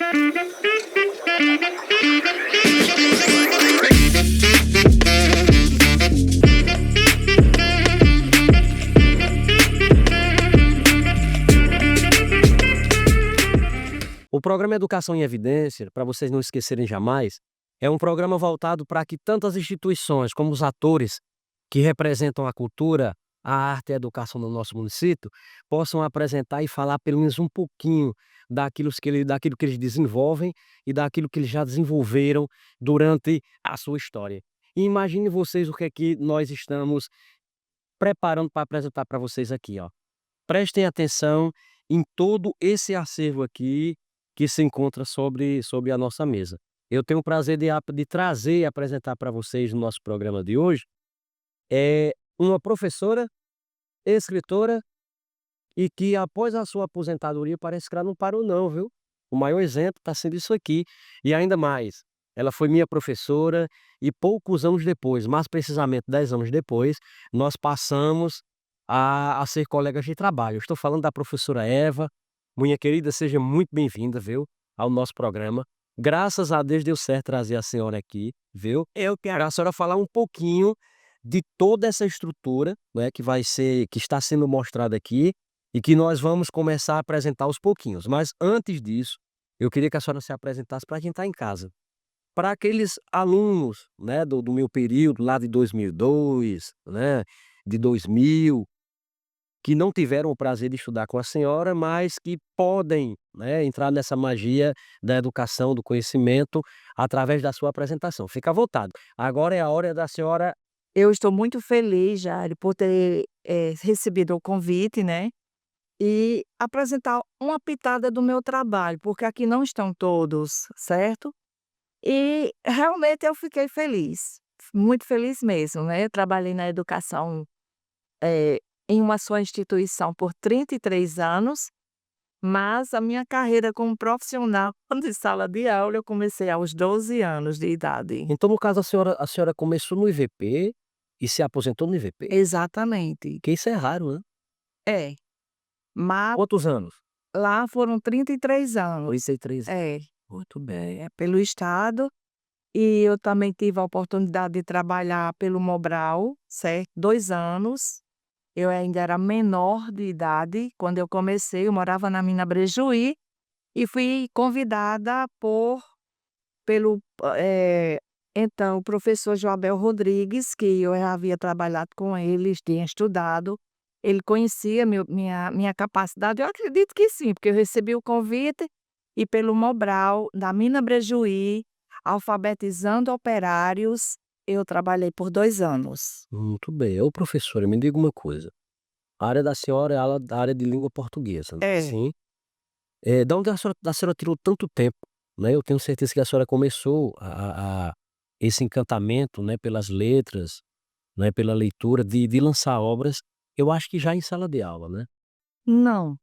O programa Educação em Evidência, para vocês não esquecerem jamais, é um programa voltado para que tantas instituições como os atores que representam a cultura, a arte e a educação no nosso município, possam apresentar e falar pelo menos um pouquinho daquilo que eles desenvolvem e daquilo que eles já desenvolveram durante a sua história. E imagine vocês o que é que nós estamos preparando para apresentar para vocês aqui, ó. Prestem atenção em todo esse acervo aqui que se encontra sobre a nossa mesa. Eu tenho o prazer de trazer e apresentar para vocês no nosso programa de hoje, uma professora, escritora e que após a sua aposentadoria parece que ela não parou não, viu. O maior exemplo está sendo isso aqui. E ainda mais, ela foi minha professora e poucos anos depois, mais precisamente 10 anos depois, nós passamos a ser colegas de trabalho. Eu estou falando da professora Eva. Minha querida, seja muito bem-vinda, viu, ao nosso programa. Graças a Deus deu certo trazer a senhora aqui, viu. Eu quero a senhora falar um pouquinho de toda essa estrutura, né, que está sendo mostrada aqui e que nós vamos começar a apresentar aos pouquinhos. Mas antes disso, eu queria que a senhora se apresentasse para quem está em casa. Para aqueles alunos, né, do meu período lá de 2002, né, de 2000, que não tiveram o prazer de estudar com a senhora, mas que podem, né, entrar nessa magia da educação, do conhecimento, através da sua apresentação. Fica à vontade. Agora é a hora da senhora. Eu estou muito feliz, Jari, por ter, recebido o convite, né, e apresentar uma pitada do meu trabalho, porque aqui não estão todos, certo? E realmente eu fiquei feliz, muito feliz mesmo, né. Eu trabalhei na educação, em uma só instituição por 33 anos, mas a minha carreira como profissional de sala de aula eu comecei aos 12 anos de idade. Então, no caso, a senhora começou no IVP e se aposentou no IVP? Exatamente. Que isso é raro, né. É, mas Quantos anos? lá foram 33 anos. 33. É, Muito bem. pelo estado, e eu também tive a oportunidade de trabalhar pelo Mobral, certo, 2 anos. Eu ainda era menor de idade quando eu comecei, eu morava na Mina Brejuí, e fui convidada pelo, então, o professor Joabel Rodrigues, que eu já havia trabalhado com ele, tinha estudado, ele conhecia minha capacidade, eu acredito que sim, porque eu recebi o convite, e pelo Mobral, da Mina Brejuí, alfabetizando operários, eu trabalhei por 2 anos. Muito bem. Ô professora, me diga uma coisa, a área da senhora é a área de língua portuguesa, É. sim? Da onde a senhora tirou tanto tempo, né, eu tenho certeza que a senhora começou esse encantamento, né, pelas letras, né, pela leitura, de lançar obras, eu acho que já em sala de aula, né? Não.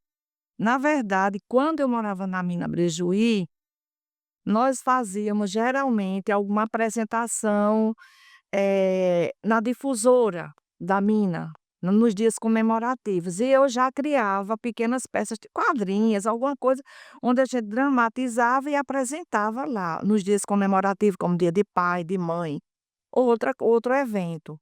Na verdade, quando eu morava na Mina Brejuí, nós fazíamos geralmente alguma apresentação, na difusora da mina, nos dias comemorativos, e eu já criava pequenas peças de quadrinhas, alguma coisa, onde a gente dramatizava e apresentava lá, nos dias comemorativos, como dia de pai, de mãe, outro evento.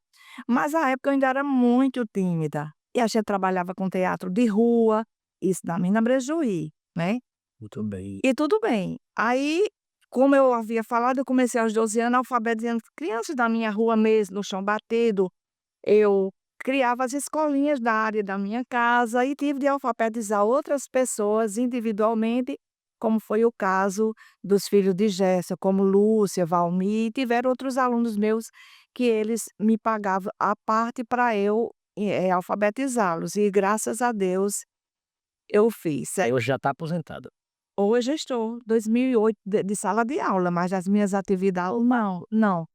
Mas à época eu ainda era muito tímida, e a gente trabalhava com teatro de rua, isso na Mina Brejuí, né. Muito bem. E tudo bem. Aí, como eu havia falado, eu comecei aos 12 anos alfabetizando crianças da minha rua mesmo, no chão batido. Eu criava as escolinhas da área da minha casa e tive de alfabetizar outras pessoas individualmente, como foi o caso dos filhos de Géssa, como Lúcia, Valmir, e tiveram outros alunos meus que eles me pagavam a parte para eu, alfabetizá-los, e graças a Deus eu fiz. Aí hoje já está aposentada. Hoje eu estou, 2008, de sala de aula, mas as minhas atividades não, não.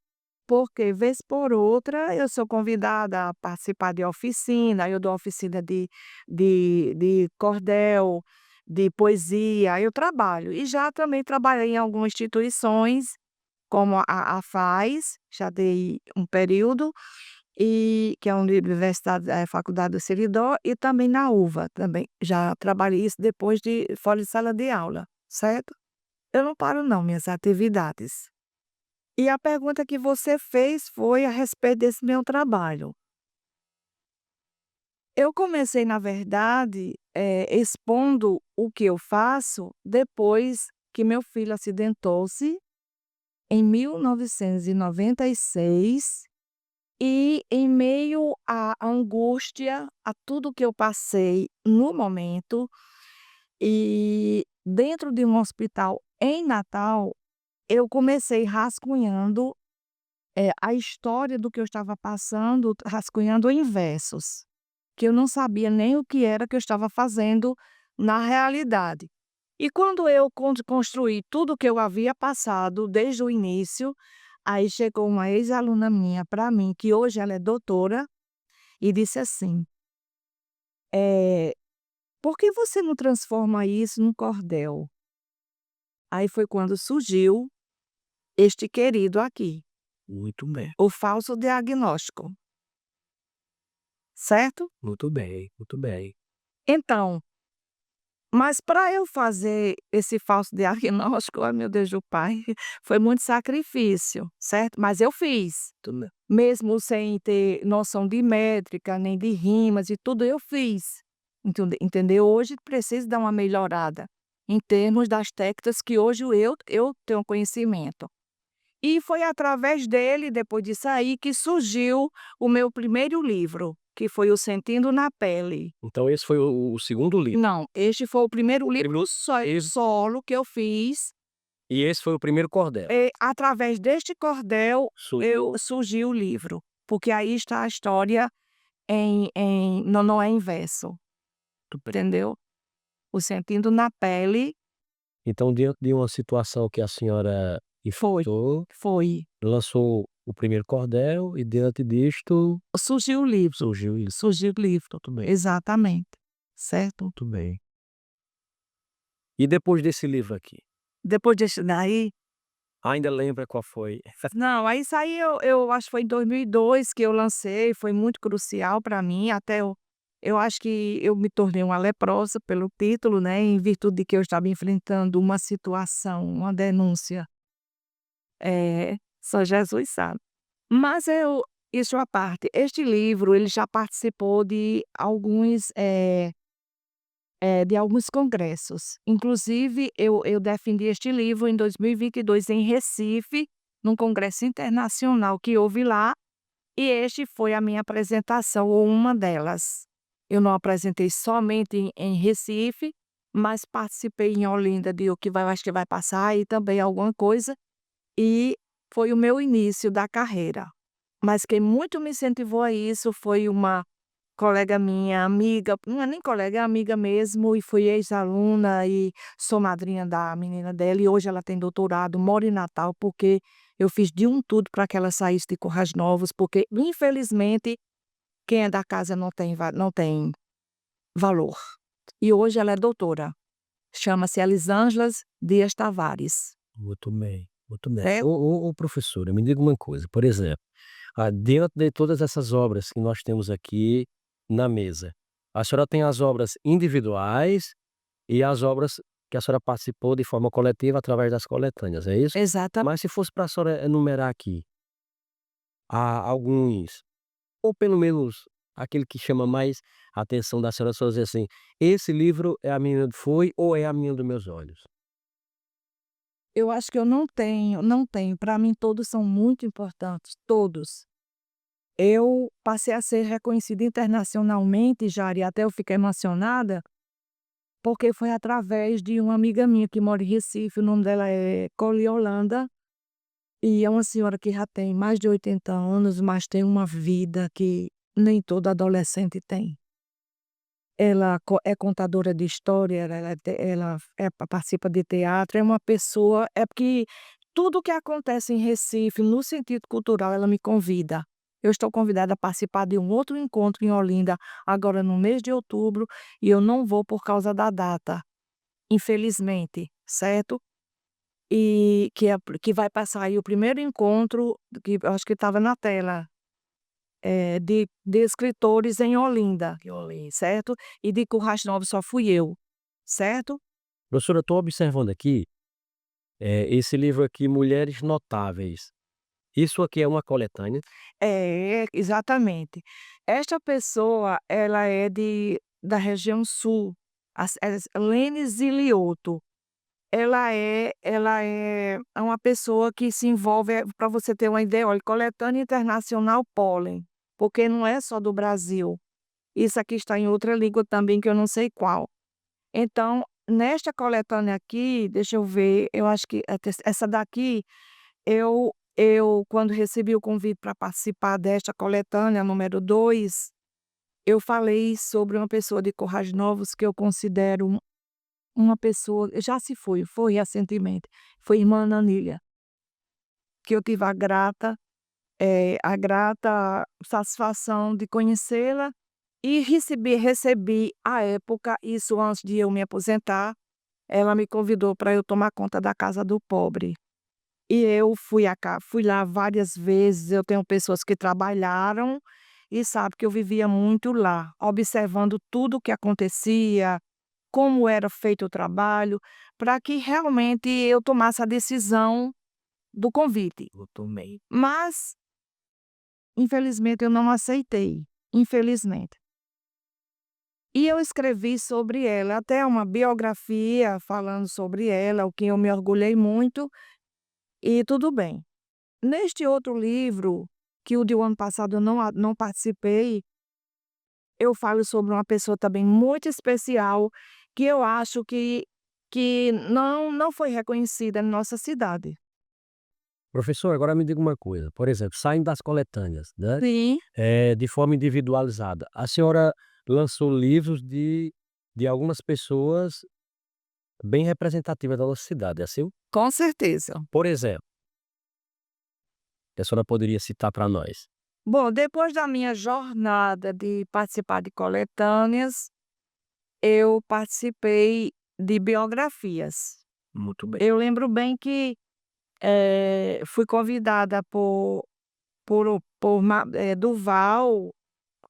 Porque vez por outra eu sou convidada a participar de oficina, eu dou oficina de cordel, de poesia, eu trabalho. E já também trabalhei em algumas instituições, como a FAIS, já dei um período, e que é a universidade, faculdade do Seridó, e também na UVA, também já trabalhei isso depois de fora de sala de aula, certo? Eu não paro não, minhas atividades. E a pergunta que você fez foi a respeito desse meu trabalho. Eu comecei, na verdade, expondo o que eu faço depois que meu filho acidentou-se em 1996 e em meio à angústia, a tudo que eu passei no momento, e dentro de um hospital em Natal, eu comecei rascunhando, a história do que eu estava passando, rascunhando em versos, que eu não sabia nem o que era que eu estava fazendo na realidade. E quando eu construí tudo o que eu havia passado desde o início, aí chegou uma ex-aluna minha para mim, que hoje ela é doutora, e disse assim: eh, "Por que você não transforma isso num cordel?". Aí foi quando surgiu este querido aqui, Muito bem, o falso diagnóstico, certo? muito bem, muito bem. Então, mas para eu fazer esse falso diagnóstico, ai meu Deus do pai, foi muito sacrifício, certo? Mas eu fiz, Muito bem. mesmo sem ter noção de métrica, nem de rimas e tudo, eu fiz. Entendeu? Hoje preciso dar uma melhorada em termos das técnicas que hoje eu tenho conhecimento. E foi através dele, depois disso aí, que surgiu o meu primeiro livro, que foi o Sentindo na Pele. Então esse foi o segundo livro. Não, este foi o primeiro livro Primeiro esse solo que eu fiz, e esse foi o primeiro cordel. através deste cordel Surgiu surgiu o livro, porque aí está a história não é em verso, muito bem. entendeu? O Sentindo na Pele Então diante de uma situação que a senhora foi enfrentou, foi lançou o primeiro cordel e diante disto surgiu o livro, surgiu isso. surgiu o livro, Muito bem, exatamente, certo? muito bem. E depois desse livro aqui, Depois desse daí ainda lembra qual foi? não, aí isso aí eu acho que foi em 2002 que eu lancei, foi muito crucial para mim, até eu acho que eu me tornei uma leprosa pelo título, né, em virtude de que eu estava enfrentando uma situação, uma denúncia, só Jesus sabe. Mas isso à parte, este livro ele já participou de alguns congressos. Inclusive, eu defendi este livro em 2022 em Recife, num congresso internacional que houve lá, e este foi a minha apresentação, ou uma delas. Eu não apresentei somente em Recife, mas participei em Olinda de o que vai, eu acho que vai passar aí também alguma coisa, e foi o meu início da carreira. Mas quem muito me incentivou a isso foi uma colega minha, amiga, não é nem colega, é amiga mesmo, e fui ex-aluna e sou madrinha da menina dela, e hoje ela tem doutorado, mora em Natal, porque eu fiz de um tudo para que ela saísse de Currais Novos, porque infelizmente quem é da casa não tem valor. E hoje ela é doutora, chama-se Elisângela Dias Tavares. Muito bem, muito bem. É, Ô professora, me diga uma coisa, por exemplo, dentro de todas essas obras que nós temos aqui na mesa, a senhora tem as obras individuais e as obras que a senhora participou de forma coletiva através das coletâneas, é isso? exata Mas se fosse para a senhora enumerar aqui, há alguns, ou pelo menos aquele que chama mais a atenção da senhora, a senhora dizer assim: "Esse livro é a menina do Foi ou é a menina dos meus olhos"? eu acho que eu não tenho, para mim todos são muito importantes, todos. Eu passei a ser reconhecida internacionalmente, Jari, até eu fiquei emocionada, porque foi através de uma amiga minha que mora em Recife, o nome dela é Coliolanda, e é uma senhora que já tem mais de 80 anos, mas tem uma vida que nem todo adolescente tem. Ela é contadora de história, participa de teatro, é uma pessoa é porque tudo que acontece em Recife, no sentido cultural, ela me convida. Eu estou convidada a participar de um outro encontro em Olinda, agora no mês de outubro, e eu não vou por causa da data, infelizmente, certo? E que vai passar aí o primeiro encontro, que eu acho que estava na tela, de escritores em Olinda, certo? E de Currais Novos só fui eu, certo? Professora, eu estou observando aqui Esse livro aqui, Mulheres Notáveis, isso aqui é uma coletânea? Exatamente. Esta pessoa, ela é da região sul, Lene Zilioto. Ela é uma pessoa que se envolve, para você ter uma ideia, olha, Coletânea Internacional Pólen, porque não é só do Brasil. Isso aqui está em outra língua também, que eu não sei qual. Então, nesta coletânea aqui, deixa eu ver, eu acho que essa daqui, eu quando recebi o convite para participar desta coletânea número 2, eu falei sobre uma pessoa de Currais Novos que eu considero uma pessoa, já se foi recentemente, foi irmã Nanília, que eu tive a grata satisfação de conhecê-la e recebi à época, isso antes de eu me aposentar, ela me convidou para eu tomar conta da casa do pobre. E eu fui lá várias vezes, eu tenho pessoas que trabalharam e sabe que eu vivia muito lá, observando tudo o que acontecia, como era feito o trabalho, para que realmente eu tomasse a decisão do convite. Eu tomei. Mas, infelizmente, eu não aceitei, infelizmente. E eu escrevi sobre ela, até uma biografia falando sobre ela, o que eu me orgulhei muito, e tudo bem. Neste outro livro, que o de o ano passado eu não participei, eu falo sobre uma pessoa também muito especial, que eu acho que não foi reconhecida na nossa cidade. Professor, agora me diga uma coisa, por exemplo, saindo das coletâneas, né, Sim, de forma individualizada, a senhora lançou livros de algumas pessoas bem representativas da nossa cidade, é assim? com certeza. Por exemplo, que a senhora poderia citar para nós? Bom, depois da minha jornada de participar de coletâneas, eu participei de biografias. Muito bem. Eu lembro bem que, fui convidada por Duval,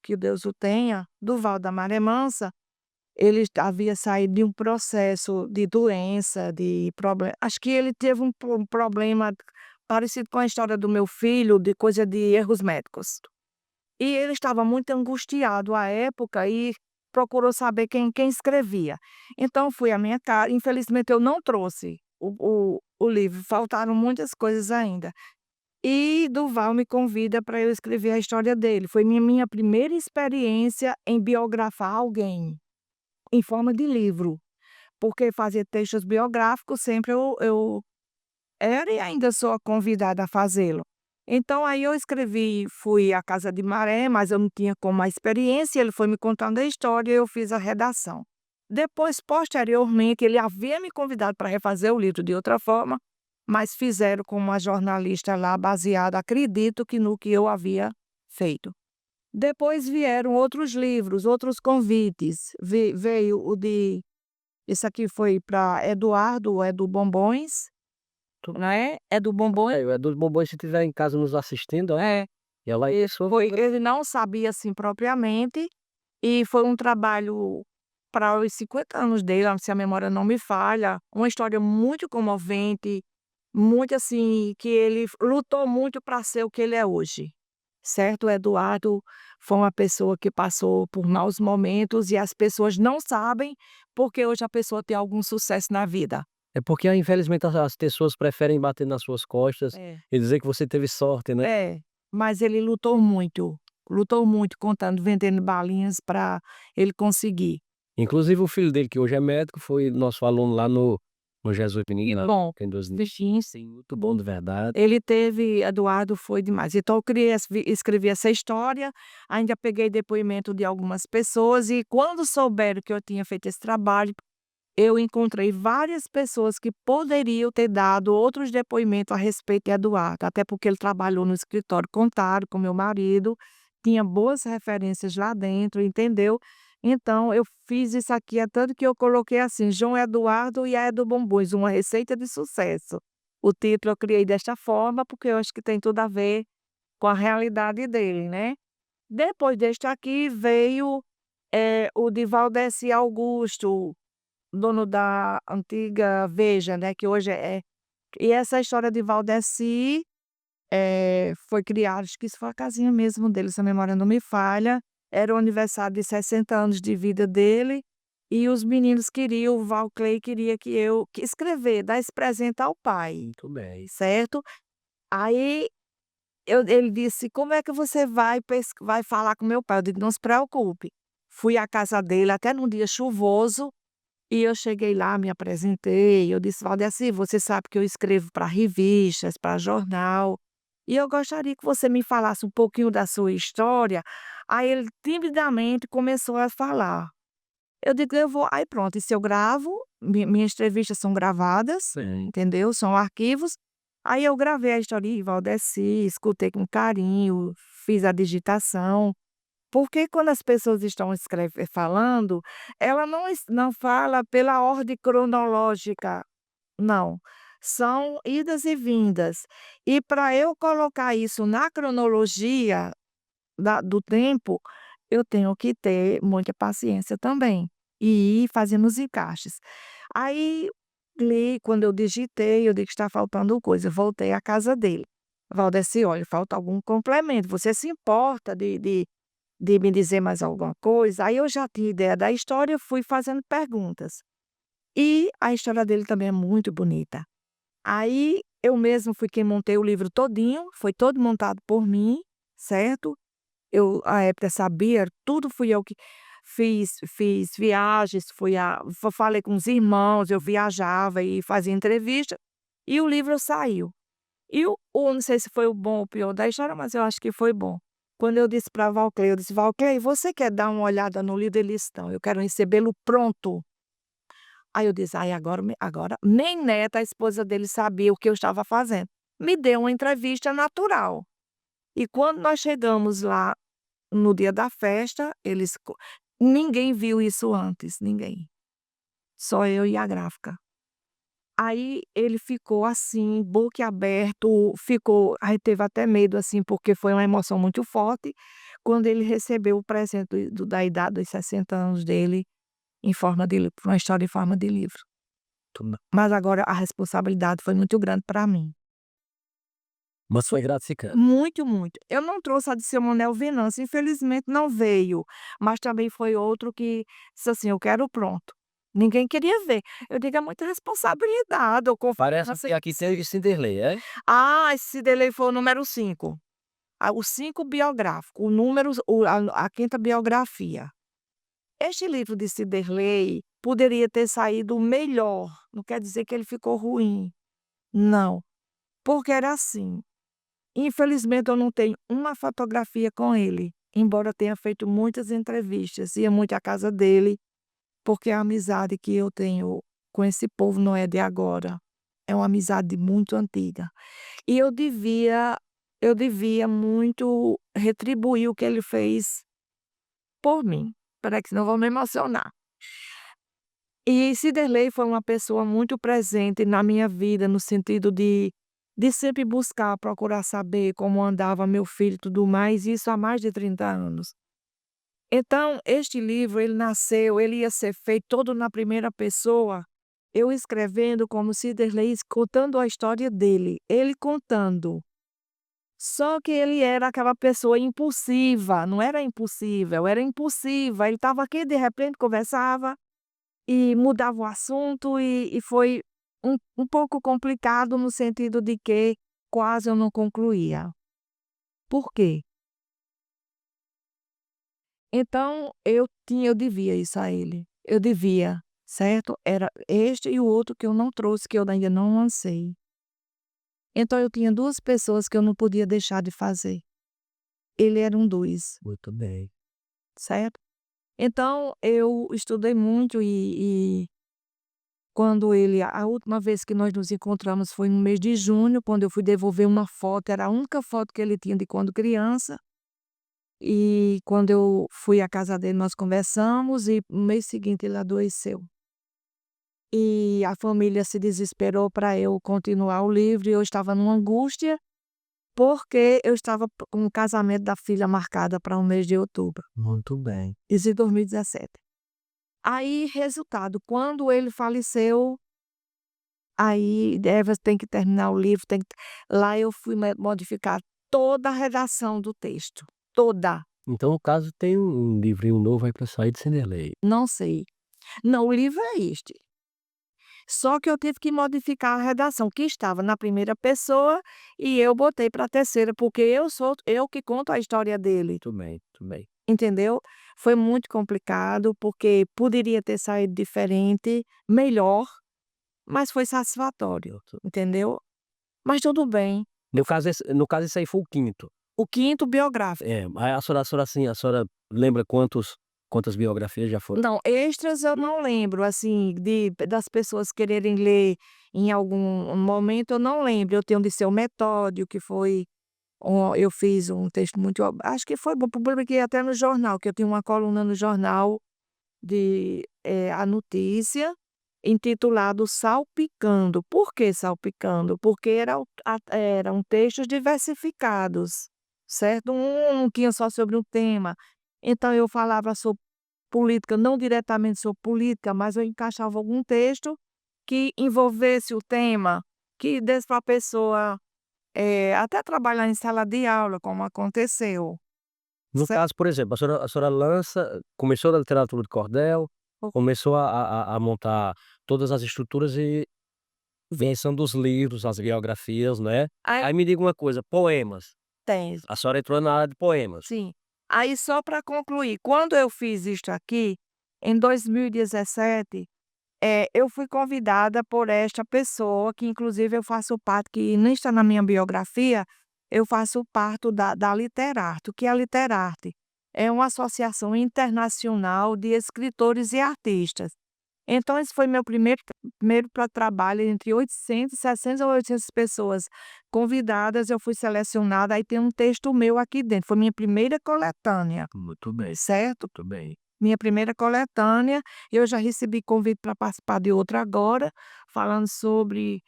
que Deus o tenha, Duval da Maré Mansa. Ele havia saído de um processo de doença, de problema, acho que ele teve um problema parecido com a história do meu filho, de coisa de erros médicos. E ele estava muito angustiado à época e procurou saber quem escrevia. Então fui à minha casa, infelizmente eu não trouxe o livro, faltaram muitas coisas ainda. E Duval me convida para eu escrever a história dele. Foi minha primeira experiência em biografar alguém, em forma de livro, porque fazer textos biográficos sempre eu era e ainda sou a convidada a fazê-lo. Então aí eu escrevi, fui à casa de Maré, mas eu não tinha como a experiência, ele foi me contando a história e eu fiz a redação. Depois, posteriormente, ele havia me convidado para refazer o livro de outra forma, mas fizeram com uma jornalista lá baseada, acredito que no que eu havia feito. Depois vieram outros livros, outros convites. Veio o de, esse aqui foi para Eduardo, é do Bombons, né, é do Bombons. É dos bombons, se tiver em casa nos assistindo, ó, É, ela isso ele não sabia, assim, propriamente, e foi um trabalho para os 50 anos dele, se a memória não me falha, uma história muito comovente, muito, assim, que ele lutou muito para ser o que ele é hoje, certo? O Eduardo foi uma pessoa que passou por maus momentos e as pessoas não sabem, porque hoje a pessoa tem algum sucesso na vida. é porque, infelizmente, as pessoas preferem bater nas suas costas É. e dizer que você teve sorte, né. É, mas ele lutou muito contando, vendendo balinhas para ele conseguir. Inclusive o filho dele, que hoje é médico, foi nosso aluno lá no Jesus Menino, Bom, em 2000. bichinho, Sim, muito bom, de verdade. ele teve, Eduardo foi demais. Então eu criei escrevi essa história, ainda peguei depoimento de algumas pessoas e quando souberam que eu tinha feito esse trabalho, eu encontrei várias pessoas que poderiam ter dado outros depoimentos a respeito de Eduardo, até porque ele trabalhou no escritório contábil com meu marido, tinha boas referências lá dentro, entendeu? Então eu fiz isso aqui, é tanto que eu coloquei assim: João Eduardo e a Edu Bombons, uma receita de sucesso. O título eu criei desta forma, porque eu acho que tem tudo a ver com a realidade dele, né. Depois deste aqui veio, o de Valdeci Augusto, dono da antiga Veja, né, que hoje é E essa história de Valdeci, foi criada, acho que isso foi a casinha mesmo dele, se a memória não me falha, era o aniversário de 60 anos de vida dele, e os meninos queriam, o Valclay queria que eu que escrever, dar esse presente ao pai, Muito bem. certo? Aí ele disse: "Como é que você vai falar com meu pai?" Eu digo: "Não se preocupe". Fui à casa dele até num dia chuvoso, e eu cheguei lá, me apresentei, eu disse: "Valdeci, você sabe que eu escrevo para revistas, para jornal, e eu gostaria que você me falasse um pouquinho da sua história". Aí ele timidamente começou a falar. Eu digo: "Eu vou", aí pronto, isso eu gravo, minhas entrevistas são gravadas, Sim. entendeu, são arquivos. Aí eu gravei a historinha de Valdeci, escutei com carinho, fiz a digitação, porque quando as pessoas estão falando, ela não fala pela ordem cronológica, não, são idas e vindas. E para eu colocar isso na cronologia do tempo, eu tenho que ter muita paciência também, e ir fazendo os encaixes. Aí, quando eu digitei, eu vi que está faltando coisa, voltei à casa dele. "Valdeci, olha, falta algum complemento, você se importa de me dizer mais alguma coisa?" Aí eu já tinha ideia da história, fui fazendo perguntas. E a história dele também é muito bonita. Aí eu mesmo fui quem montei o livro todinho, foi todo montado por mim, certo? Eu, à época, sabia, tudo fui eu que fiz viagens, falei com os irmãos, eu viajava e fazia entrevista, e o livro saiu. E não sei se foi o bom ou o pior da história, mas eu acho que foi bom. Quando eu disse para Valclay, eu disse: "Valclay, você quer dar uma olhada no livro?" Eles estão, eu quero recebê-lo pronto. Aí eu disse: "Ai, agora", nem Neta, a esposa dele, sabia o que eu estava fazendo. Me deu uma entrevista natural. E quando nós chegamos lá no dia da festa, ninguém viu isso antes, ninguém, só eu e a gráfica. Aí ele ficou assim, boquiaberto, aí teve até medo, assim, porque foi uma emoção muito forte, quando ele recebeu o presente da idade dos 60 anos dele, em forma de livro, uma história em forma de livro. Tudo Mas agora a responsabilidade foi muito grande para mim. mas foi gratificante. Muito, muito. Eu não trouxe a de seu Manuel Venâncio, infelizmente não veio, mas também foi outro que disse assim: "Eu quero pronto". Ninguém queria ver. Eu digo: "É muita responsabilidade, ou Parece confiança". que aqui teve Cinderley, é? Esse dele foi o número 5. O 5 biográfico, o número a 5ª biografia. Este livro de Ciderley poderia ter saído melhor, não quer dizer que ele ficou ruim, não, porque era assim. Infelizmente eu não tenho uma fotografia com ele, embora tenha feito muitas entrevistas, ia muito à casa dele, porque a amizade que eu tenho com esse povo não é de agora, é uma amizade muito antiga. E eu devia muito retribuir o que ele fez por mim. Espera que senão eu vou me emocionar. E Ciderley foi uma pessoa muito presente na minha vida, no sentido de sempre buscar, procurar saber como andava meu filho e tudo mais, isso há mais de 30 anos. Então, este livro, ele ia ser feito todo na primeira pessoa, eu escrevendo como Ciderley, contando a história dele, ele contando. Só que ele era aquela pessoa impulsiva, não era impossível, era impulsiva, ele estava aqui, de repente conversava e mudava o assunto, e foi um pouco complicado no sentido de que quase eu não concluía. Por quê? Então eu devia isso a ele, eu devia, certo? Era este e o outro que eu não trouxe, que eu ainda não lancei. Então eu tinha 2 pessoas que eu não podia deixar de fazer. Ele era um dos, Muito bem. certo? Então eu estudei muito, e quando a última vez que nós nos encontramos foi no mês de junho, quando eu fui devolver uma foto, era a única foto que ele tinha de quando criança, e quando eu fui à casa dele nós conversamos, e no mês seguinte ele adoeceu. E a família se desesperou para eu continuar o livro, e eu estava numa angústia, porque eu estava com o casamento da filha marcada para o mês de outubro, Muito bem. isso em 2017. Aí, resultado, quando ele faleceu, Aí, você tem que terminar o livro, tem que lá eu fui modificar toda a redação do texto, toda. Então, no caso, tem um livrinho novo aí para sair de Cinderlei. Não sei. Não, o livro é este. Só que eu tive que modificar a redação, que estava na primeira pessoa, e eu botei para a terceira, porque eu que conto a história dele, Muito bem, muito bem. entendeu? Foi muito complicado, porque poderia ter saído diferente, melhor, mas foi satisfatório, entendeu? Mas tudo bem. No caso esse aí foi o quinto. O quinto biográfico. É, aí a senhora, assim, a senhora lembra quantas biografias já foram? Não, extras eu não lembro, assim, das pessoas quererem ler em algum momento, eu não lembro. Eu tenho de Seu Metódio, que foi eu fiz um texto muito acho que foi bom, publiquei até no jornal, que eu tinha uma coluna no jornal a notícia, intitulado Salpicando. Por que salpicando? Porque eram textos diversificados, certo? Um não tinha só sobre um tema. Então eu falava sobre política, não diretamente sobre política, mas eu encaixava algum texto que envolvesse o tema, que desse para a pessoa, até trabalhar em sala de aula, como aconteceu, No certo? caso, por exemplo, a senhora começou na literatura de cordel, começou a montar todas as estruturas e invenção dos livros, as biografias, né. Aí Aí me diga uma coisa, poemas, tem. a senhora entrou na área de poemas. Sim. Aí só para concluir, quando eu fiz isto aqui, em 2017, eu fui convidada por esta pessoa, que inclusive eu faço parte, que nem está na minha biografia, eu faço parte da Literarte. O que é a Literarte? É uma associação internacional de escritores e artistas. Então esse foi meu primeiro pra trabalho entre 800, 700 a 800 pessoas convidadas, eu fui selecionada, aí tem um texto meu aqui dentro, foi minha primeira coletânea, Muito bem, certo? muito bem. Minha primeira coletânea, eu já recebi convite para participar de outra agora, falando sobre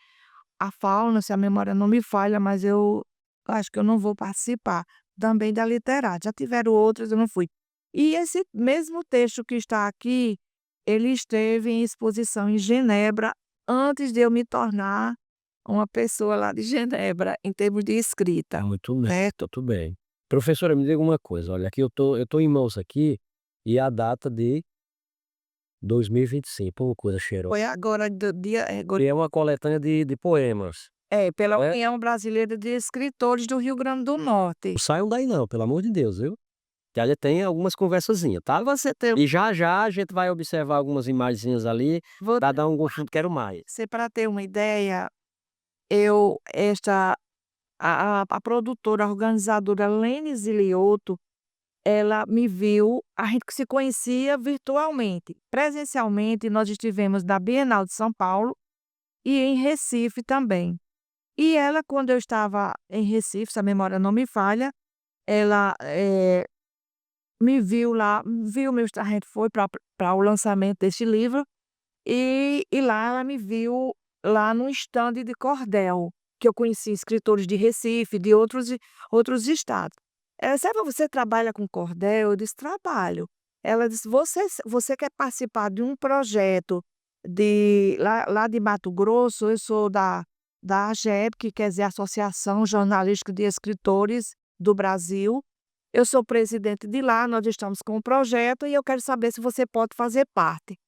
a fauna, se a memória não me falha, mas eu acho que eu não vou participar, também da Literata, já tiveram outras, eu não fui. E esse mesmo texto que está aqui, ele esteve em exposição em Genebra, antes de eu me tornar uma pessoa lá de Genebra, em termos de escrita, Muito bem, certo? muito bem. Professora, me diga uma coisa, olha, aqui eu tô em mãos aqui, e a data de 2025, ô coisa cheirosa. Foi agora do dia E é uma coletânea de poemas, pela né. União Brasileira de Escritores do Rio Grande do Norte. Não saiam daí não, pelo amor de Deus, viu. Que ainda tem algumas conversazinha, tá. Você tem E já já a gente vai observar algumas imagenzinhas ali, vo pra dar um gostinho de quero mais. Você, para ter uma ideia, eu esta a produtora, a organizadora Lene Zilioto, ela me viu, a gente se conhecia virtualmente. Presencialmente, nós estivemos na Bienal de São Paulo e em Recife também. E ela, quando eu estava em Recife, se a memória não me falha, ela, me viu lá, viu meu a gente foi para o lançamento deste livro, e lá ela me viu lá no estande de cordel, que eu conheci escritores de Recife, de outros estados. Ela disse: você trabalha com cordel?" Eu disse: "Trabalho". Ela disse: "Você quer participar de um projeto de lá de Mato Grosso?" Eu sou da AGEP, que quer dizer Associação Jornalística de Escritores do Brasil. Eu sou presidente de lá, nós estamos com um projeto e eu quero saber se você pode fazer parte.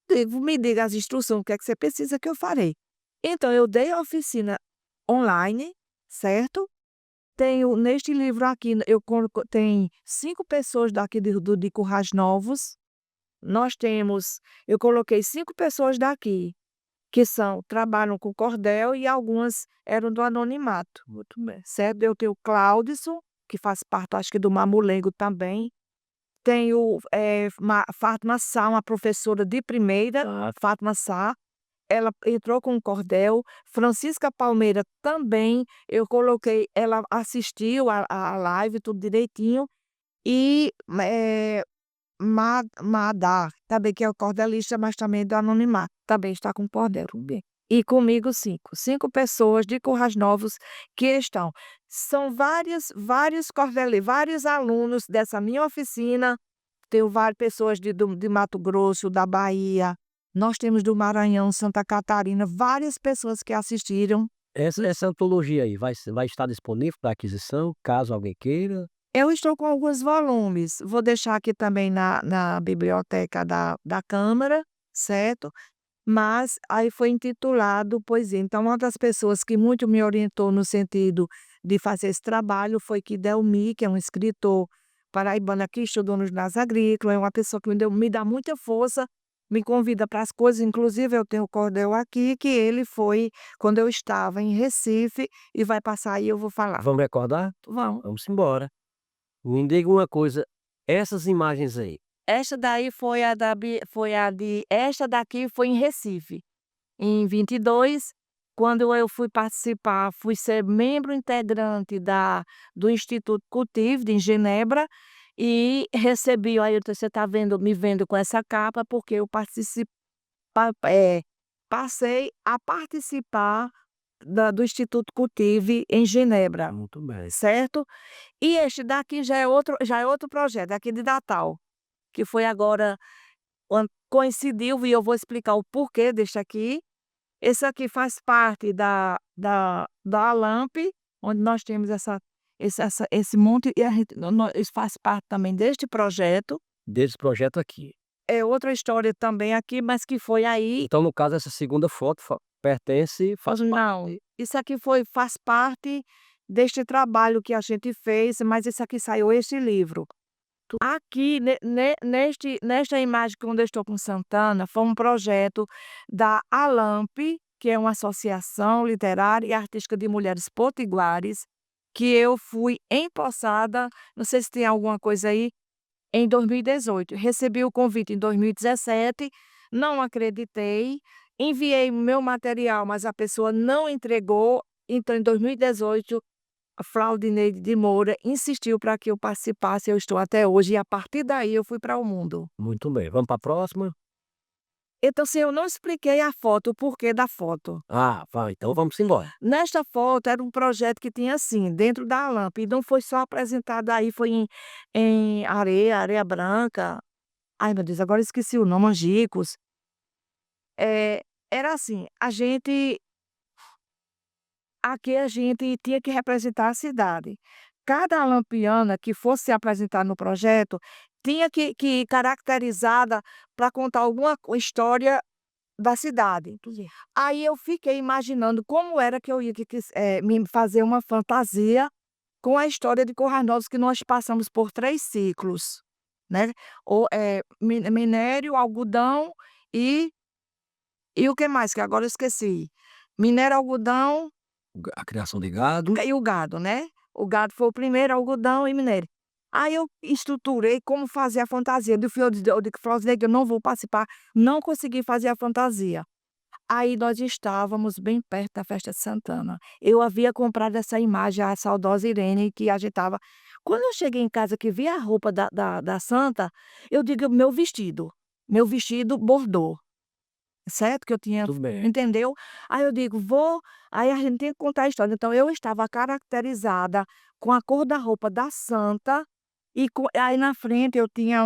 Digo: "Me diga as instruções, o que é que você precisa que eu farei". Então eu dei a oficina online, certo? Tenho neste livro aqui, tem 5 pessoas daqui de Currais Novos. Eu coloquei 5 pessoas daqui, que trabalham com cordel e algumas eram do anonimato. Muito bem. Certo? Eu tenho o Cláudison, que faz parte acho que do Mamulengo também. Tenho, Fátima Sá, uma professora de primeira, Fátima Sá, ela entrou com o cordel. Francisca Palmeira também, eu coloquei, ela assistiu a live tudo direitinho, e, Madar, também que é o cordelista, mas também do anonimato, também está com cordel, tudo bem. E comigo 5 pessoas de Currais Novos que estão. São vários alunos dessa minha oficina, tenho várias pessoas de Mato Grosso, da Bahia, Nós temos do Maranhão, Santa Catarina, várias pessoas que assistiram. Essa antologia aí vai estar disponível para aquisição, caso alguém queira? Eu estou com alguns volumes, vou deixar aqui também na biblioteca da Câmara, certo? Mas aí foi intitulado poesia. Então, uma das pessoas que muito me orientou no sentido de fazer esse trabalho foi que Delmi, que é um escritor paraibano que estudou no ginásio agrícola, é uma pessoa que me dá muita força, me convida para as coisas, inclusive eu tenho o cordel aqui, que ele foi quando eu estava em Recife, e vai passar aí eu vou falar. Vamos recordar? Vamos. Vamos embora. Me diga uma coisa, essas imagens aí, Esta daí esta daqui foi em Recife. Em 22, quando eu fui participar, fui ser membro integrante do Instituto Cultiv em Genebra, e recebi, aí você está vendo, me vendo com essa capa, porque eu passei a participar do Instituto Cultiv em Genebra, muito bem. certo? E este daqui já é outro projeto, aqui de Natal, que foi agora, coincidiu, e eu vou explicar o porquê deste aqui. Esse aqui faz parte da Alamp, onde nós temos esse monte, e a gente isso faz parte também deste projeto. Desse projeto aqui. É outra história também aqui, mas que foi aí. Então, no caso, essa segunda foto faz Não, parte. isso aqui faz parte deste trabalho que a gente fez, mas isso aqui saiu este livro. Aqui, nesta imagem que onde eu estou com Santana, foi um projeto da Alamp, que é uma associação literária e artística de mulheres potiguares, que eu fui empossada, não sei se tem alguma coisa aí, em 2018. Recebi o convite em 2017, não acreditei, enviei meu material, mas a pessoa não entregou, então em 2018 a Fraudineide de Moura insistiu para que eu participasse, eu estou até hoje, e a partir daí eu fui para o mundo. Muito bem, vamos para a próxima? Então, se eu não expliquei a foto, o porquê da foto. Ah, vai, então vamos embora. Nesta foto era um projeto que tinha assim, dentro da Alamp, e não foi só apresentado aí, foi em Areia Branca, ai meu Deus, agora eu esqueci o nome, Angicos. Era assim, aqui a gente tinha que representar a cidade. Cada lampiana que fosse se apresentar no projeto tinha que caracterizada para contar alguma história da cidade. Aí eu fiquei imaginando como era que eu ia me fazer uma fantasia com a história de Currais Novos, que nós passamos por 3 ciclos, né, minério, algodão e o que mais, que agora eu esqueci. Minério, algodão A criação de gado. e o gado, né. O gado foi o primeiro, algodão e minério. Aí eu estruturei como fazer a fantasia do Fior de Frosinone, que eu não vou participar, não consegui fazer a fantasia. Aí nós estávamos bem perto da festa de Santana. Eu havia comprado essa imagem, a saudosa Irene, que a gente estava. Quando eu cheguei em casa, que vi a roupa da santa, eu digo: meu vestido bordô, certo? Que eu tinha, Tudo bem. entendeu? Aí eu digo: vou. Aí a gente tem que contar a história. Então eu estava caracterizada com a cor da roupa da santa, e aí na frente eu tinha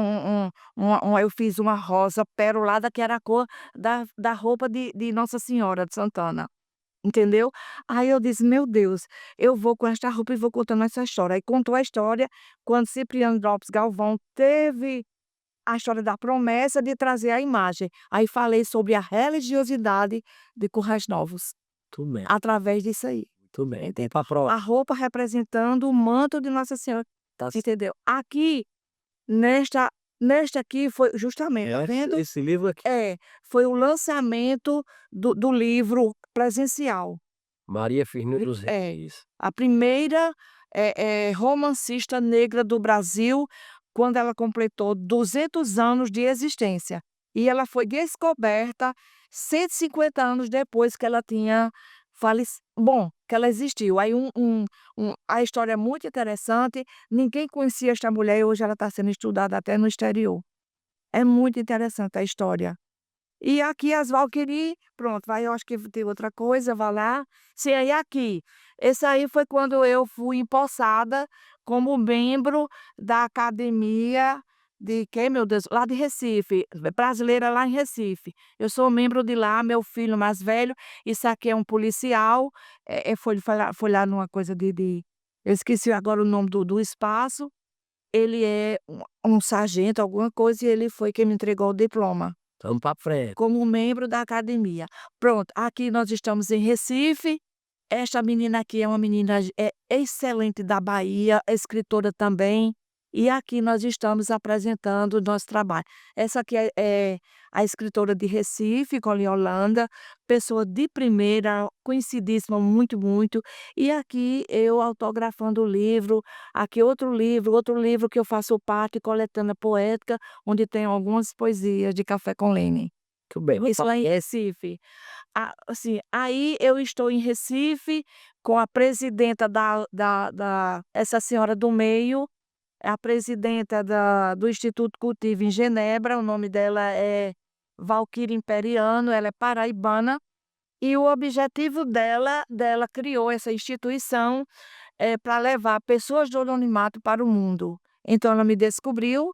eu fiz uma rosa perolada, que era a cor da roupa de Nossa Senhora de Santana, entendeu? Aí eu disse: "Meu Deus, eu vou com esta roupa e vou contando essa história". Aí contou a história, quando Cipriano Lopes Galvão teve a história da promessa de trazer a imagem. Aí falei sobre a religiosidade de Currais Novos, Tudo bem, através disso aí, tudo bem. entendeu? Para a A próxima. roupa representando o manto de Nossa Senhora, Tá c entendeu? Aqui, nesta aqui foi justamente, tá é vendo? esse livro aqui. Foi o lançamento do livro presencial. Maria Firmina dos É, Reis. a primeira, romancista negra do Brasil, quando ela completou 200 anos de existência. E ela foi descoberta 150 anos depois que ela tinha que ela existiu. Aí a história é muito interessante, ninguém conhecia esta mulher, e hoje ela está sendo estudada até no exterior. É muito interessante a história. E aqui as Valquiri, pronto, vai, eu acho que tem outra coisa, vai lá. Sim, aí aqui, esse aí foi quando eu fui empossada como membro da Academia de quem, meu Deus? Lá de Recife, brasileira lá em Recife. Eu sou membro de lá, meu filho mais velho, isso aqui é um policial, foi lá numa coisa eu esqueci agora o nome do espaço, ele é um sargento, alguma coisa, e ele foi quem me entregou o diploma, Vamos pra frente. como membro da academia. Pronto, aqui nós estamos em Recife, esta menina aqui é uma menina excelente da Bahia, escritora também, e aqui nós estamos apresentando o nosso trabalho. Essa aqui é a escritora de Recife, Colin Holanda, pessoa de primeira, conhecidíssima, muito, muito. E aqui eu autografando o livro, aqui outro livro que eu faço parte, Coletânea Poética, onde tem algumas poesias de Café com Lene. Muito bem. Isso lá em Recife. Assim, aí eu estou em Recife com a presidenta essa senhora do meio, é a presidenta do Instituto Cultivo em Genebra, o nome dela é Valquíria Imperiano, ela é paraibana, e o objetivo dela criou essa instituição para levar pessoas do anonimato para o mundo. Então ela me descobriu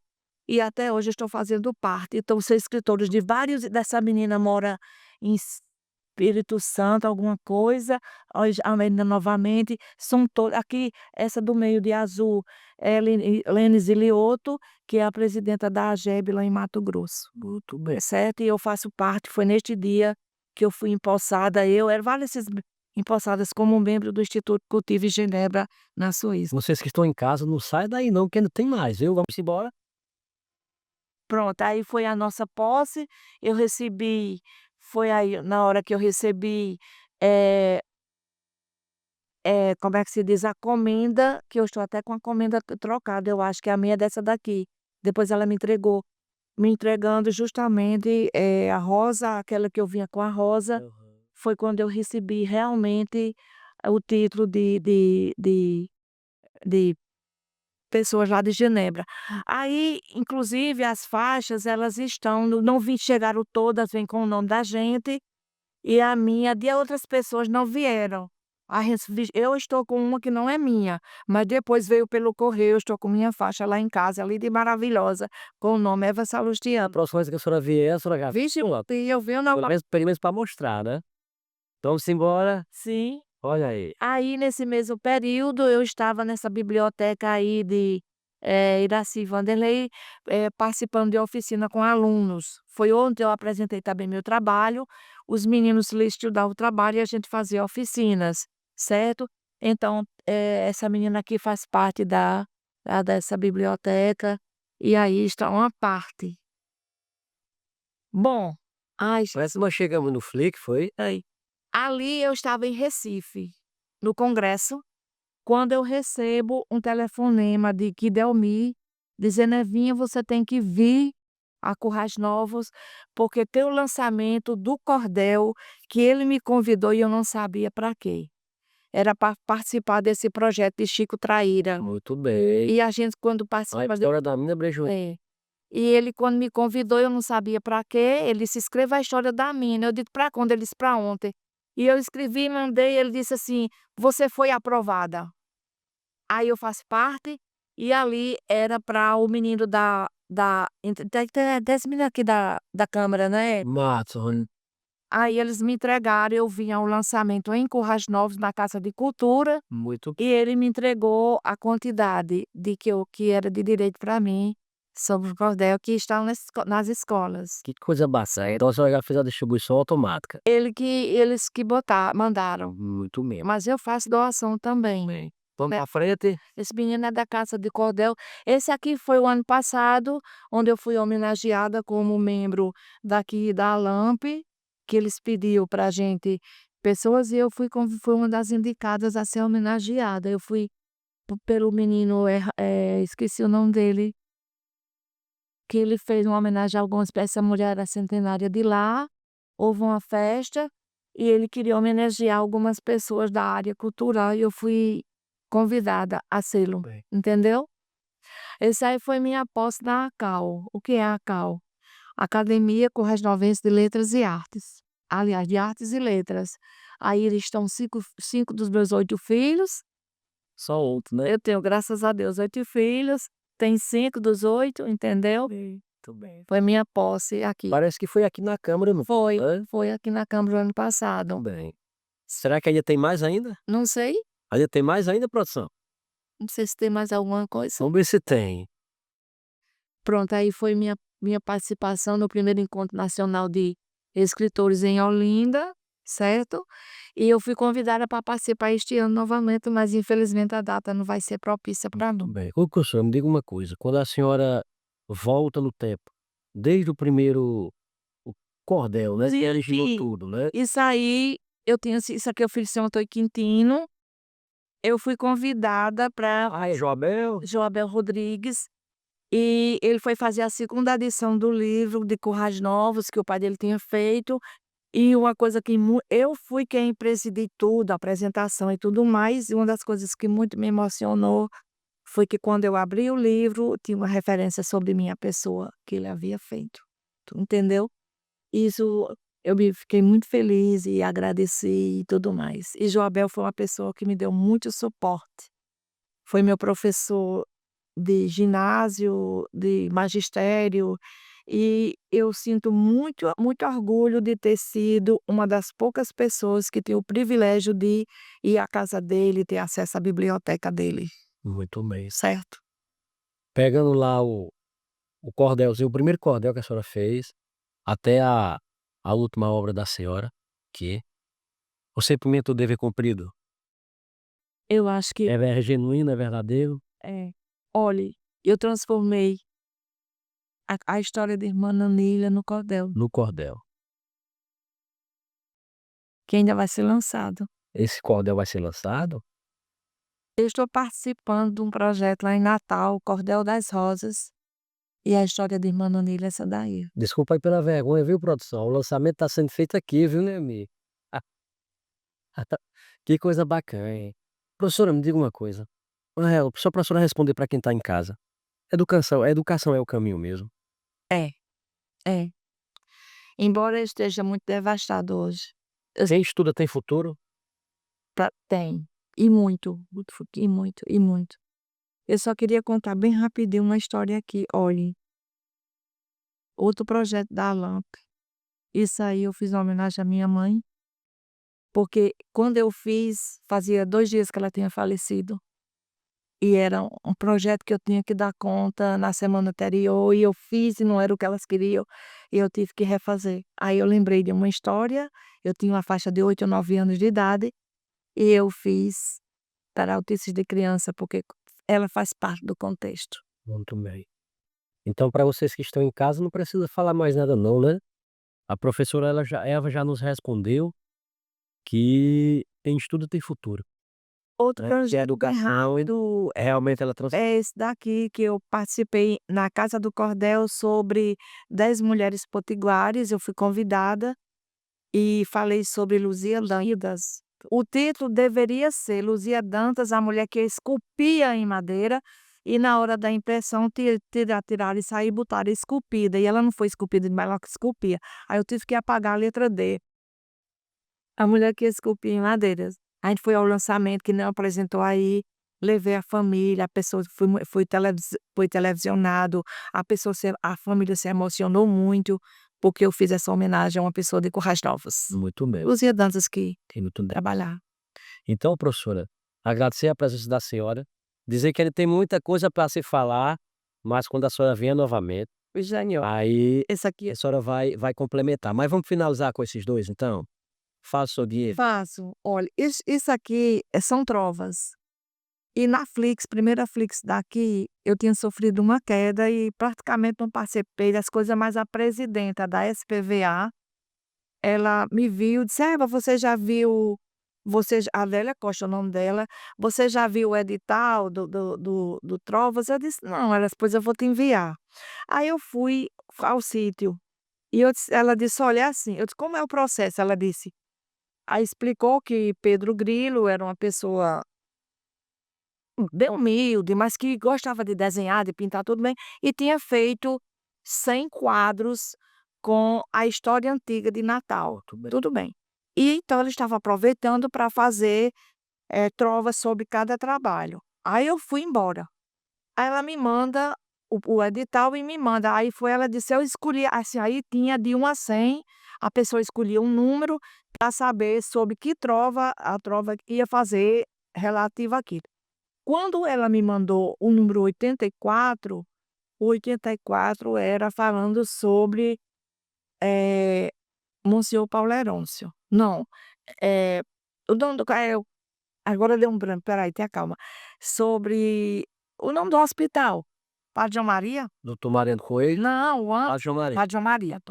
e até hoje eu estou fazendo parte. Então, são escritores de vários dessa menina mora em Espírito Santo, alguma coisa, hoje a menina novamente, são todas aqui, essa do meio de azul, é Lene Zilioto, que é a presidenta da AGEB lá em Mato Grosso. Muito bem. Certo? E eu faço parte, foi neste dia que eu fui empossada, eram várias empossadas como membro do Instituto Cultivo em Genebra, na Suíça. Vocês que estão em casa, não sai daí não, que ainda tem mais, viu? Vamos embora. Pronto, aí foi a nossa posse, eu recebi foi aí na hora que eu recebi, eh como é que se diz? A comenda, que eu estou até com a comenda trocada, eu acho que a minha é dessa daqui. Depois ela me entregou, me entregando justamente, a rosa, aquela que eu vinha com a rosa, Aham. foi quando eu recebi realmente o título de pessoas lá de Genebra. Aí, inclusive, as faixas, elas estão não vi chegaram todas, vêm com o nome da gente, e a minha de outras pessoas não vieram. Eu estou com uma que não é minha, mas depois veio pelo correio, eu estou com minha faixa lá em casa, linda e maravilhosa, com o nome Eva A Salustiano. próxima vez que a senhora vier, a senhora já Vixe, pronto. e eu venho Pelo menos pra mostrar, né. Então vamos embora. sim. Olha aí. Aí, nesse mesmo período, eu estava nessa biblioteca aí de, Iraci Vanderlei, participando de oficina com alunos. Foi onde eu apresentei também meu trabalho, os meninos iam estudar o trabalho e a gente fazia oficinas, certo? Então, essa menina aqui faz parte dessa biblioteca, e aí está uma parte. Bom, ai, Parece que nós chegamos no Flick, foi? aí. Ali eu estava em Recife, no congresso, quando eu recebo um telefonema de Guidelmi, dizendo: "Evinha, você tem que vir a Currais Novos, porque tem o lançamento do cordel, que ele me convidou e eu não sabia para quê. Era para participar desse projeto de Chico Traíra. Muito bem. E a gente quando A participa história da mina Brejoelita. é. E ele quando me convidou, eu não sabia para quê, ele disse: "Escreva a história da mina", eu digo: "Para quando?", ele disse: "Para ontem". E eu escrevi e mandei, ele disse assim: "Você foi aprovada". Aí eu faço parte, e ali era para o menino desse menino aqui da câmara, né. Matson. Aí eles me entregaram, eu vim ao lançamento em Currais Novos, na Casa de Cultura, Muito. e ele me entregou a quantidade que era de direito para mim, sobre o cordel que estão nas escolas. Que coisa bacana. Então a senhora já fez a distribuição automática. Eles que mandaram, Muito mesmo. mas eu faço doação também. Bem, vamos Né. pra frente. Esse menino é da Casa de Cordel. Esse aqui foi o ano passado, onde eu fui homenageada como membro daqui da ALAMP, que eles pediu pra gente pessoas, e eu fui uma das indicadas a ser homenageada. Eu fui pelo menino, esqueci o nome dele, que ele fez uma homenagem a algumas essa mulher era centenária de lá, houve uma festa, e ele queria homenagear algumas pessoas da área cultural, e eu fui convidada a sê-lo, Bem. entendeu? Esse aí foi minha posse na ACAL. O que é a ACAL? Academia Corresnovense de Letras e Artes. Aliás, de Artes e Letras. Aí eles estão cinco dos meus 8 filhos. Só outro, né? Eu tenho, graças a Deus, 8 filhos. tem 5 dos 8, entendeu? Muito bem. Foi minha posse aqui. Parece que foi aqui na Câmara, não Foi, hã? foi aqui na Câmara o ano passado. Bem. Será que ainda tem mais ainda? Não sei, Ainda tem mais ainda, produção? não sei se tem mais alguma coisa. Vamos ver se tem. Pronto, aí foi minha participação no primeiro encontro nacional de escritores em Olinda, certo? E eu fui convidada para participar este ano novamente, mas infelizmente a data não vai ser propícia para mim. Bem, ô professora, me diga uma coisa, quando a senhora volta no tempo, desde o primeiro o cordel, né, que originou Sim, tudo, né? isso aí, isso aqui eu fiz em São Antônio Quintino, eu fui convidada para Ah, é Joabel? Joabel Rodrigues, e ele foi fazer a segunda edição do livro de Currais Novos, que o pai dele tinha feito, e uma coisa que eu fui quem presidi tudo, a apresentação e tudo mais, e uma das coisas que muito me emocionou foi que quando eu abri o livro, tinha uma referência sobre minha pessoa que ele havia feito. Tu entendeu? Isso eu me fiquei muito feliz e agradeci e tudo mais. E Joabel foi uma pessoa que me deu muito suporte. Foi meu professor de ginásio, de magistério, e eu sinto muito muito orgulho de ter sido uma das poucas pessoas que tem o privilégio de ir à casa dele, ter acesso à biblioteca dele, Muito bem. certo? Pegando lá o cordelzinho, o primeiro cordel que a senhora fez, até a última obra da senhora, que o sentimento do dever cumprido Eu acho que é genuíno, é verdadeiro? é. Olhe, eu transformei a história da irmã Nanília no cordel, No cordel. que ainda vai ser lançado. Esse cordel vai ser lançado? Eu estou participando de um projeto lá em Natal, Cordel das Rosas, e a história da irmã Nanília é essa daí. Desculpa aí pela vergonha, viu, produção? O lançamento tá sendo feito aqui, viu, né, Mi? Que coisa bacana, hein? Professora, me diga uma coisa. Só pra senhora responder pra quem tá em casa. Educação é o caminho mesmo. É, é. Embora eu esteja muito devastado hoje, eu Quem estuda tem futuro? tem, e muito, e muito, e muito. Eu só queria contar bem rapidinho uma história aqui, olhe, outro projeto da ALAMP, isso aí eu fiz uma homenagem à minha mãe, porque quando eu fiz, fazia 2 dias que ela tinha falecido, e era um projeto que eu tinha que dar conta na semana anterior, e eu fiz e não era o que elas queriam, e eu tive que refazer. Aí eu lembrei de uma história, eu tinha uma faixa de 8 ou 9 anos de idade, e eu fiz para autistas de criança, porque ela faz parte do contexto. Muito bem. Então, para vocês que estão em casa, não precisa falar mais nada não, né? A professora ela já nos respondeu que quem estuda tem futuro, Outro né, que a projeto bem educação rápido realmente ela trans é esse daqui, que eu participei na Casa do Cordel sobre 10 mulheres potiguares, eu fui convidada e falei sobre Luzia Dantas. O título deveria ser Luzia Dantas, a mulher que esculpia em madeira, e na hora da impressão tiraram isso aí e botaram esculpida, e ela não foi esculpida, mas ela que esculpia. Aí eu tive que apagar a letra D, a mulher que esculpia em madeiras. A gente foi ao lançamento que não apresentou aí, levei a família, a pessoa foi televisionado, a família se emocionou muito, porque eu fiz essa homenagem a uma pessoa de Currais Novos. muito bem, Luzia Dantas que muito bem. trabalhar. Então, professora, agradecer a presença da senhora, dizer que ele tem muita coisa para se falar, mas quando a senhora vier novamente, Jânio, aí esse aqui a senhora vai complementar. Mas vamos finalizar com esses 2 então? Faça o seu dinheiro. faço. Olha, isso aqui, são trovas. E na Flix, primeira Flix daqui, eu tinha sofrido uma queda e praticamente não participei das coisas, mas a presidenta da SPVA, ela me viu, disse: "Eva, você já viu, Adélia Costa é o nome dela, você já viu o edital do Trovas?" Eu disse: "Não", ela disse: "Pois eu vou te enviar". Aí eu fui ao sítio, e ela disse: "Olha, é assim", eu disse: "Como é o processo?" Ela disse, aí explicou que Pedro Grilo era uma pessoa bem humilde, mas que gostava de desenhar, de pintar, tudo bem, e tinha feito 100 quadros com a história antiga de Natal, tudo bem. E então ele estava aproveitando para fazer, trovas sobre cada trabalho. Aí eu fui embora. Aí ela me manda o edital e me manda. Aí ela disse, eu escolhi assim, aí tinha de 1 a 100, a pessoa escolhia um número para saber sobre que trova, a trova que ia fazer relativa àquilo. Quando ela me mandou o número 84, o 84 era falando sobre, Monsenhor Paulo Herôncio. Não, eh, o nome do agora deu um branco, espera aí, tenha calma. Sobre o nome do hospital, Padre João Maria? Doutor Mariano Coelho, Não, o Padre João Maria. Padre João Maria.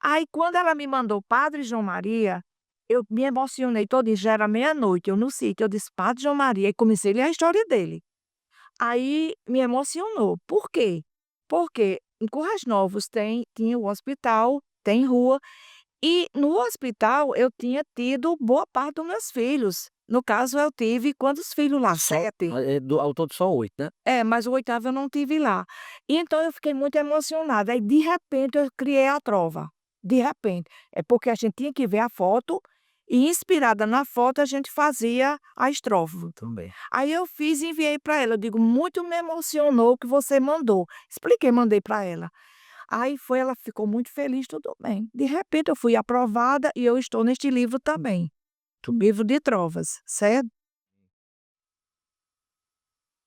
Aí quando ela me mandou Padre João Maria, eu me emocionei todinha, já era meia-noite, eu no sítio, eu disse: "Padre João Maria", e comecei a ler a história dele. Aí me emocionou. Por quê? Porque em Currais Novos tinha o hospital, tem rua, e no hospital eu tinha tido boa parte dos meus filhos. No caso, eu tive quantos filhos lá? 7. Ao todo só 8, né? É, mas o oitavo eu não tive lá. E então eu fiquei muito emocionada, aí de repente eu criei a trova, de repente. É porque a gente tinha que ver a foto e inspirada na foto a gente fazia a estrofe. Também. Aí eu fiz e enviei para ela, eu digo: "Muito me emocionou o que você mandou". Expliquei, mandei para ela. Aí ela ficou muito feliz, tudo bem. De repente eu fui aprovada e eu estou neste livro também, livro de trovas, certo?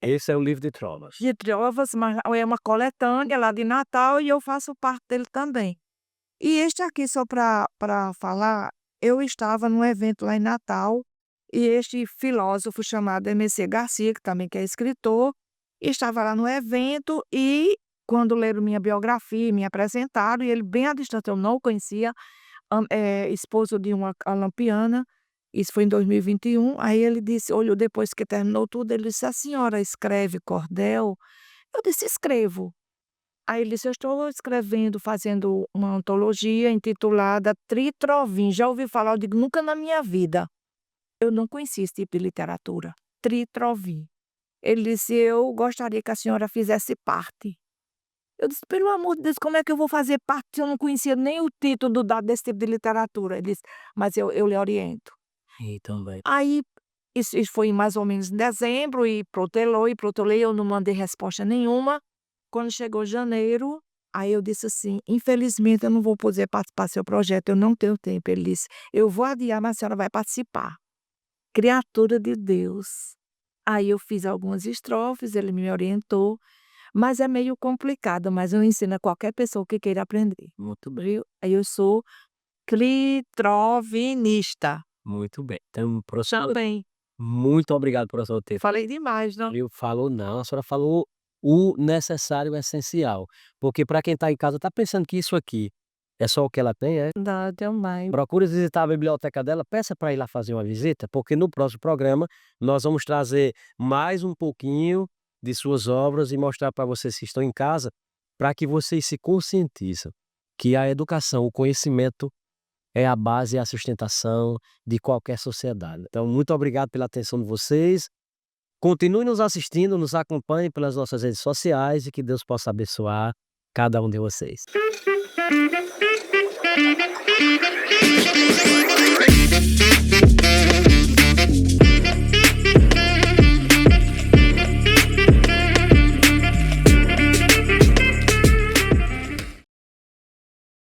Esse é o livro de trovas. De trovas, mas é uma coletânea lá de Natal e eu faço parte dele também. E este aqui, só para falar, eu estava num evento lá em Natal, e este filósofo chamado MC Garcia, que também que é escritor, estava lá no evento e quando leram minha biografia, me apresentaram, e ele bem à distância, eu não o conhecia, esposo de uma alampiana, isso foi em 2021, aí ele disse, olhou depois que terminou tudo, ele disse: "A senhora escreve cordel?" Eu disse: "Escrevo". Aí ele disse: "Eu estou escrevendo, fazendo uma antologia intitulada Tritrovim", já ouvi falar? Eu digo: "Nunca na minha vida". Eu não conhecia esse tipo de literatura, Tritrovim. Ele disse: "Eu gostaria que a senhora fizesse parte". Eu disse: "Pelo amor de Deus, como é que eu vou fazer parte se eu não conhecia nem o título desse tipo de literatura?" Ele disse: "Mas eu lhe oriento". E também. Aí, isso foi mais ou menos em dezembro e protelei, eu não mandei resposta nenhuma. Quando chegou janeiro, aí eu disse assim: "Infelizmente eu não vou poder participar do seu projeto, eu não tenho tempo". Ele disse: "Eu vou adiar, mas a senhora vai participar". Criatura de Deus. Aí eu fiz algumas estrofes, ele me orientou, mas é meio complicado, mas eu ensino a qualquer pessoa que queira aprender, Muito bem, viu. Aí eu sou clitrovinista muito bem. Então, professora, também. muito obrigado por a senhora ter Falei demais, não? falou não, a senhora falou o necessário, o essencial, porque para quem está em casa está pensando que isso aqui é só o que ela tem, é? Não, eu tenho mais. Procure visitar a biblioteca dela, peça para ir lá fazer uma visita, porque no próximo programa nós vamos trazer mais um pouquinho de suas obras e mostrar para vocês que estão em casa, para que vocês se conscientizem que a educação, o conhecimento é a base e a sustentação de qualquer sociedade. Então, muito obrigado pela atenção de vocês. Continue nos assistindo, nos acompanhe pelas nossas redes sociais e que Deus possa abençoar cada um de vocês.